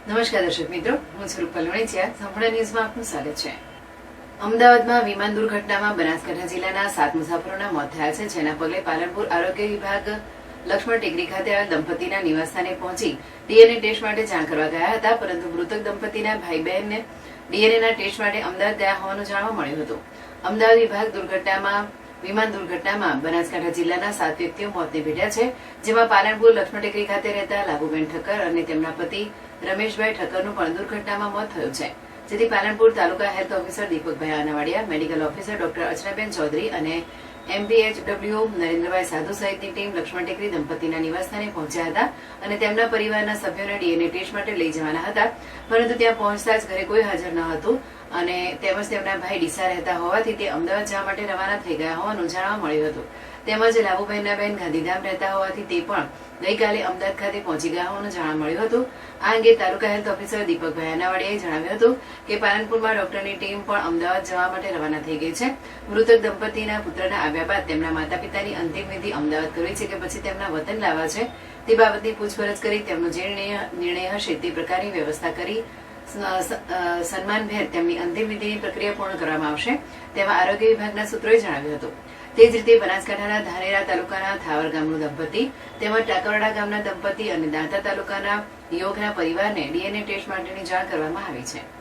નમસ્કાર દર્શક મિત્રો, હું છું રૂપલ વણિચિયા. સંપૂર્ણ ન્યૂઝમાં આપનું સ્વાગત છે. અમદાવાદમાં વિમાન દુર્ઘટનામાં બનાસકાંઠા જિલ્લાના 7 મુસાફરોના મોત થયા છે, જેના પગલે પાલનપુર આરોગ્ય વિભાગ લક્ષ્મણ ટેકરી ખાતે આવેલ દંપતીના નિવાસસ્થાને પહોંચી ડીએનએ ટેસ્ટ માટે જાણ કરવા ગયા હતા, પરંતુ મૃતક દંપતીના ભાઈ બહેનને ડીએનએના ટેસ્ટ માટે અમદાવાદ ગયા હોવાનું જાણવા મળ્યું હતું. અમદાવાદ વિભાગ વિમાન દુર્ઘટનામાં બનાસકાંઠા જિલ્લાના 7 વ્યક્તિઓ મોતને ભેટ્યા છે, જેમાં પાલનપુર લક્ષ્મણ ટેકરી ખાતે રહેતા લાભુબેન ઠક્કર અને તેમના પતિ રમેશભાઈ ઠક્કરનું પણ દુર્ઘટનામાં મોત થયું છે, જેથી પાલનપુર તાલુકા હેલ્થ ઓફિસર દીપકભાઈ આનાવાડિયા, મેડિકલ ઓફિસર ડોક્ટર અર્ચનાબેન ચૌધરી અને MPHW નરેન્દ્રભાઈ સાધુ સહિતની ટીમ લક્ષ્મણ ટેકરી દંપતીના નિવાસસ્થાને પહોંચ્યા હતા અને તેમના પરિવારના સભ્યોને ડીએનએ ટેસ્ટ માટે લઈ જવાના હતા, પરંતુ ત્યાં પહોંચતા જ ઘરે કોઈ હાજર ન હતું અને તેમજ તેમના ભાઈ ડીસા રહેતા હોવાથી તે અમદાવાદ જવા માટે રવાના થઈ ગયા હોવાનું જાણવા મળ્યું હતું. તેમજ લાભુબહેનના બહેન ગાંધીધામ રહેતા હોવાથી તે પણ ગઈકાલે અમદાવાદ ખાતે પહોંચી ગયા હોવાનું જાણવા મળ્યું હતું. આ અંગે તાલુકા હેલ્થ ઓફિસર દીપકભાઈ આનાવાડિયાએ જણાવ્યું હતું કે પાલનપુરમાં ડોક્ટરની ટીમ પણ અમદાવાદ જવા માટે રવાના થઈ ગઈ છે. મૃતક દંપતીના પુત્રના આવ્યા બાદ તેમના માતા પિતાની અંતિમ વિધિ અમદાવાદ કરવી છે કે પછી તેમના વતન લાવવા છે તે બાબતની પૂછપરછ કરી તેમનો જે નિર્ણય હશે તે પ્રકારની વ્યવસ્થા કરી સન્માનભેર તેમની અંતિમ વિધિની પ્રક્રિયા પૂર્ણ કરવામાં આવશે, તેમાં આરોગ્ય વિભાગના સૂત્રોએ જણાવ્યું હતું. તે જ રીતે બનાસકાંઠાના ધાનેરા તાલુકાના થાવર ગામનું દંપતી તેમજ ટાકરવાડા ગામના દંપતી અને દાંતા તાલુકાના યુવકના પરિવારને ડીએનએ ટેસ્ટ માટેની જાણ કરવામાં આવી છે.